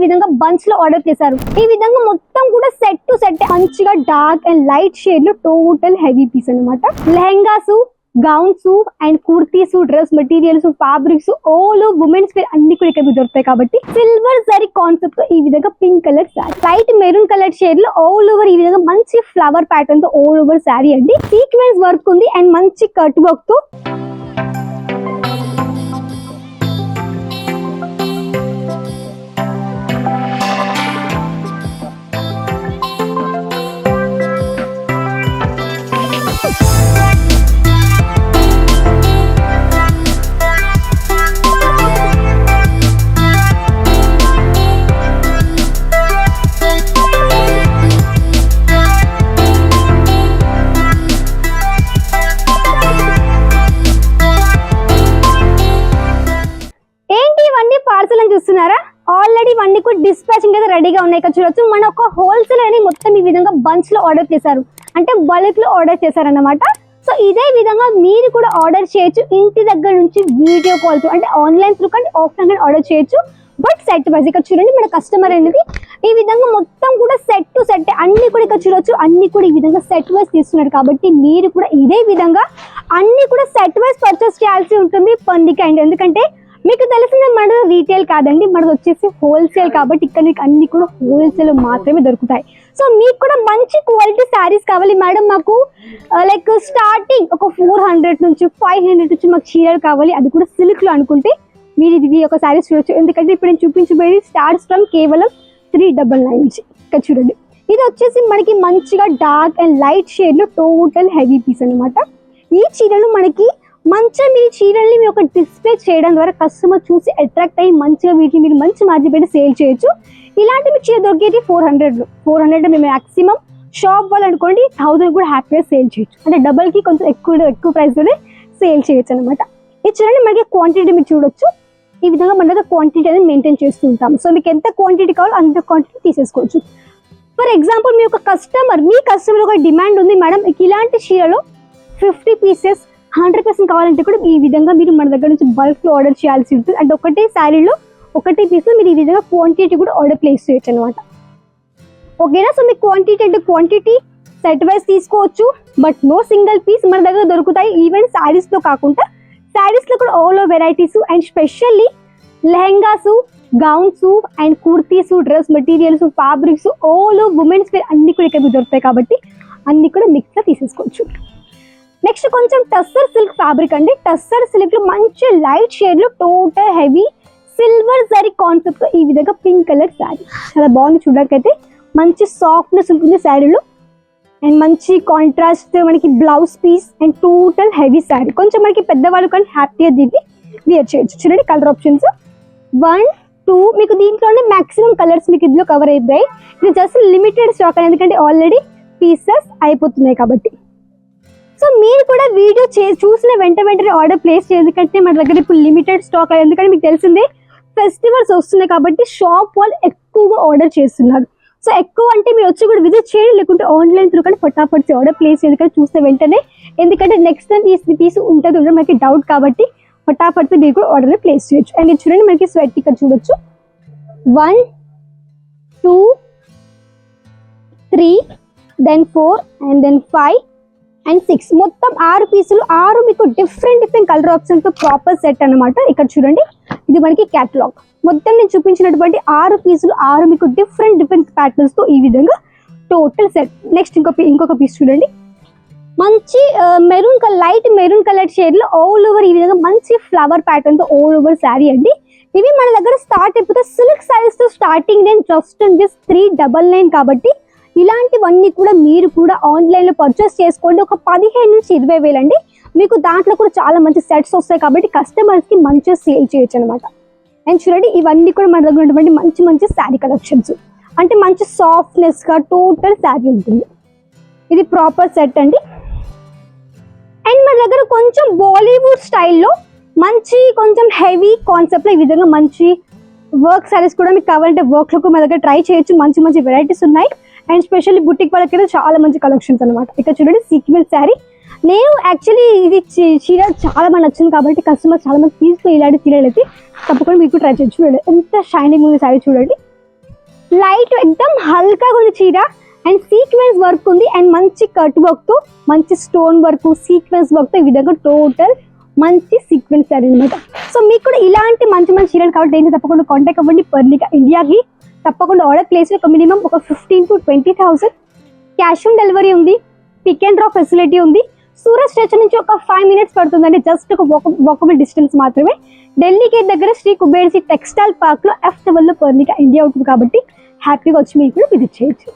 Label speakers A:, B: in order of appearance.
A: విధంగా బంచ్ లో ఆర్డర్ చేశారు. ఈ విధంగా మొత్తం కూడా సెట్ టు సెట్ మంచిగా డార్క్ అండ్ లైట్ షేడ్ లో టోటల్ హెవీ పీస్ అన్నమాట. Lehengas, gowns and kurtis, dress materials, fabrics all women's wear అన్ని కూడా ఇక్కడ దొరుకుతాయి. కాబట్టి సిల్వర్ జరీ కాన్సెప్ట్ తో ఈ విధంగా pink colour sari, light maroon colour shade లో ఆల్ ఓవర్ ఈ విధంగా మంచి ఫ్లవర్ ప్యాటర్న్ తో ఆల్ ఓవర్ శారీ అండి. సీక్వెన్స్ వర్క్ ఉంది అండ్ మంచి కట్ వర్క్ తో చూస్తున్నారా. ఆల్రెడీ ఇవన్నీ కూడా డిస్పాచింగ్ అయితే రెడీగా ఉన్నాయి. ఇక్కడ చూడొచ్చు మన ఒక హోల్సేల్ అని మొత్తం ఈ విధంగా బంచ్ లో ఆర్డర్ చేశారు, అంటే బల్క్ లో ఆర్డర్ చేశారన్నమాట. సో ఇదే విధంగా మీరు కూడా ఆర్డర్ చేయొచ్చు. ఇంటి దగ్గర నుంచి వీడియో కాల్ తో, అంటే ఆన్లైన్ త్రూ కానీ ఆఫ్లైన్ ఆర్డర్ చేయొచ్చు. బట్ సెట్ వైజ్ ఇక్కడ చూడండి, మన కస్టమర్ అనేది ఈ విధంగా మొత్తం కూడా సెట్ టు సెట్ అన్ని కూడా ఇక్కడ చూడొచ్చు. అన్ని కూడా ఈ విధంగా సెట్ వైజ్ తీస్తున్నారు. కాబట్టి మీరు కూడా ఇదే విధంగా అన్ని కూడా సెట్ వైజ్ పర్చేస్ చేయాల్సి ఉంటుంది పండుగ అండి. ఎందుకంటే మీకు తెలిసిన మన రీటైల్ కాదండి, మనది వచ్చేసి హోల్సేల్. కాబట్టి ఇక్కడ మీకు అన్ని కూడా హోల్సేల్ మాత్రమే దొరుకుతాయి. సో మీకు కూడా మంచి క్వాలిటీ శారీస్ కావాలి మేడం, మాకు లైక్ స్టార్టింగ్ ఒక 400 నుంచి 500 నుంచి మాకు చీరలు కావాలి, అది కూడా సిల్క్ లో అనుకుంటే మీరు ఇది ఒక శారీస్ చూడొచ్చు. ఎందుకంటే ఇప్పుడు నేను చూపించబోయేది స్టార్ట్స్ ఫ్రమ్ కేవలం 399 నుంచి. ఇక్కడ చూడండి, ఇది వచ్చేసి మనకి మంచిగా డార్క్ అండ్ లైట్ షేడ్ లో టోటల్ హెవీ పీస్ అనమాట. ఈ చీరలు మనకి మంచిగా మీరు చీరల్ని మీరు ఒక డిస్ప్లే చేయడం ద్వారా కస్టమర్ చూసి అట్రాక్ట్ అయ్యి మంచిగా వీటిని మీరు మంచి మార్జిన్ పెట్టి సేల్ చేయొచ్చు. ఇలాంటి మీకు చీర దొరికేది 400 మేము మాక్సిమం షాప్ వాళ్ళు అనుకోండి 1000 కూడా హ్యాపీగా సేల్ చేయొచ్చు. అంటే డబల్ కి కొంచెం ఎక్కువ ప్రైస్లోనే సేల్ చేయొచ్చు అనమాట. ఇది చూడండి, మనకి క్వాంటిటీ మీరు చూడొచ్చు. ఈ విధంగా మన దగ్గర క్వాంటిటీ అనేది మెయింటైన్ చేస్తూ ఉంటాం. సో మీకు ఎంత క్వాంటిటీ కావాలో అంత క్వాంటిటీ తీసేసుకోవచ్చు. ఫర్ ఎగ్జాంపుల్ మీ ఒక మీ కస్టమర్ ఒక డిమాండ్ ఉంది మేడం, ఇలాంటి చీరలో 50 పీసెస్ 100% కావాలంటే కూడా ఈ విధంగా మీరు మన దగ్గర నుంచి బల్క్ లో ఆర్డర్ చేయాల్సి ఉంటుంది. అంటే ఒకటే శారీలో ఒకటి పీస్ మీరు ఈ విధంగా క్వాంటిటీ కూడా ఆర్డర్ ప్లేస్ చేయొచ్చు అనమాట. ఓకేనా. సో మీకు క్వాంటిటీ సెట్ వైజ్ తీసుకోవచ్చు. బట్ నో సింగిల్ పీస్ మన దగ్గర దొరుకుతాయి. ఈవెన్ శారీస్ లో కాకుండా శారీస్ లో కూడా all varieties and specially lehengas, gowns and kurtis, dress materials, fabrics all women's wear అన్ని కూడా ఇక్కడ దొరుకుతాయి. కాబట్టి అన్ని కూడా మిక్స్ గా తీసేసుకోవచ్చు. నెక్స్ట్ కొంచెం టస్సర్ సిల్క్ ఫ్యాబ్రిక్ అండి. టస్సర్ సిల్క్ లో మంచి లైట్ షేడ్ లో total heavy silver zari concept ఈ విధంగా పింక్ కలర్ శారీ చాలా బాగుంది. చూడడానికైతే మంచి సాఫ్ట్నెస్ ఉంటుంది శారీలో అండ్ మంచి కాంట్రాస్ట్ మనకి blouse piece and total heavy sari. కొంచెం మనకి పెద్దవాళ్ళు కానీ హ్యాపీగా దీన్ని వేర్ చేయొచ్చు. చూడండి కలర్ ఆప్షన్స్ 1, 2 మీకు దీంట్లోనే మాక్సిమం కలర్స్ మీకు ఇందులో కవర్ అయిపోయాయి. ఇది జస్ట్ లిమిటెడ్ స్టాక్ ఎందుకంటే ఆల్రెడీ పీసెస్ అయిపోతున్నాయి కాబట్టి. సో మీరు కూడా వీడియో చూసిన వెంటనే ఆర్డర్ ప్లేస్ చేయాలి. ఎందుకంటే మన దగ్గర ఇప్పుడు లిమిటెడ్ స్టాక్. ఎందుకంటే మీకు తెలిసిందే ఫెస్టివల్స్ వస్తున్నాయి కాబట్టి షాప్ వాళ్ళు ఎక్కువగా ఆర్డర్ చేస్తున్నారు. సో ఎక్కువ అంటే మీరు వచ్చి కూడా విజిట్ చేయండి, లేకుంటే ఆన్లైన్ త్రూ కానీ ఫటాఫట్ ఆర్డర్ ప్లేస్ ఎందుకంటే చూస్తే వెంటనే. ఎందుకంటే నెక్స్ట్ టైం పీస్ ఉంటుంది మనకి డౌట్ కాబట్టి ఫటాఫట్ మీరు కూడా ఆర్డర్ ప్లేస్ చేయొచ్చు. అండ్ ఇది చూడండి, మనకి స్వెట్ ఇక్కడ చూడొచ్చు 1, 2, 3 then 4 and then 5 and 6 మొత్తం 6 పీసులు 6 మీకు డిఫరెంట్ కలర్ ఆప్షన్ తో ప్రాపర్ సెట్ అనమాట. ఇక్కడ చూడండి, ఇది మనకి క్యాటలాగ్. మొత్తం నేను చూపించినటువంటి 6 పీసులు 6 మీకు డిఫరెంట్ ప్యాటర్న్స్ తో ఈ విధంగా టోటల్ సెట్. నెక్స్ట్ ఇంకొక పీస్ చూడండి, మంచి లైట్ మెరూన్ కలర్ షేడ్ లో ఆల్ ఓవర్ ఈ విధంగా మంచి ఫ్లవర్ ప్యాటర్న్ తో ఆల్ ఓవర్ శారీ అండి. ఇవి మన దగ్గర స్టార్ట్ అయిపోతే సిల్క్ శారీస్ తో స్టార్టింగ్ నేను జస్ట్ 399 కాబట్టి ఇలాంటివన్నీ కూడా మీరు కూడా ఆన్లైన్ లో పర్చేస్ చేసుకోండి. ఒక 15 నుంచి 20 వేలు అండి. మీకు దాంట్లో కూడా చాలా మంచి సెట్స్ వస్తాయి కాబట్టి కస్టమర్స్ కి మంచిగా సేల్ చేయొచ్చు అనమాట. అండ్ చూడండి, ఇవన్నీ కూడా మన దగ్గర ఉన్నటువంటి మంచి శారీ కలెక్షన్స్. అంటే మంచి సాఫ్ట్నెస్ గా టోటల్ శారీ ఉంటుంది. ఇది ప్రాపర్ సెట్ అండి. అండ్ మన దగ్గర కొంచెం బాలీవుడ్ స్టైల్లో మంచి కొంచెం హెవీ కాన్సెప్ట్ లో ఈ విధంగా మంచి వర్క్ శారీస్ కూడా మీకు కావాలంటే వర్క్ లో మన దగ్గర ట్రై చేయొచ్చు. మంచి వెరైటీస్ ఉన్నాయి. అండ్ స్పెషల్లీ బుటిక్ వాళ్ళకి చాలా మంచి కలెక్షన్స్ అనమాట. ఇక్కడ చూడండి సీక్వెన్స్ శారీ. నేను యాక్చువల్లీ ఇది చీర చాలా మంది నచ్చింది కాబట్టి కస్టమర్ చాలా మంది తీసుకుని ఇలాంటి చీరలు అయితే తప్పకుండా మీకు ట్రై చేయొచ్చు. చూడండి ఎంత షైనింగ్ ఉంది శారీ చూడండి. లైట్ ఎక్దమ్ హల్కా ఉంది చీర అండ్ సీక్వెన్స్ వర్క్ ఉంది అండ్ మంచి కట్ వర్క్ తో మంచి స్టోన్ వర్క్ సీక్వెన్స్ వర్క్ తో ఈ విధంగా టోటల్ మంచి సీక్వెన్స్ సారీ అనమాట. సో మీకు కూడా ఇలాంటి మంచి మంచి చీరలు కాబట్టి ఏంటి తప్పకుండా కాంటాక్ట్ అవ్వండి పర్ణిక ఇండియాకి. తప్పకుండా ఆర్డర్ ప్లేస్ ఒక మినిమం ఒక 15,000 to 20,000 క్యాష్ ఆన్ డెలివరీ ఉంది, పిక్ అండ్ డ్రాప్ ఫెసిలిటీ ఉంది. సూరత్ స్టేషన్ నుంచి ఒక 5 minutes పడుతుందండి, జస్ట్ ఒక వాకబుల్ డిస్టెన్స్ మాత్రమే. ఢిల్లీ గేట్ దగ్గర శ్రీ కుబేర్ టెక్స్టైల్ పార్క్ లో F7 లో పర్ణిక ఇండియా ఉంటుంది కాబట్టి హ్యాపీగా వచ్చి మీరు కూడా విజిట్ చేయొచ్చు.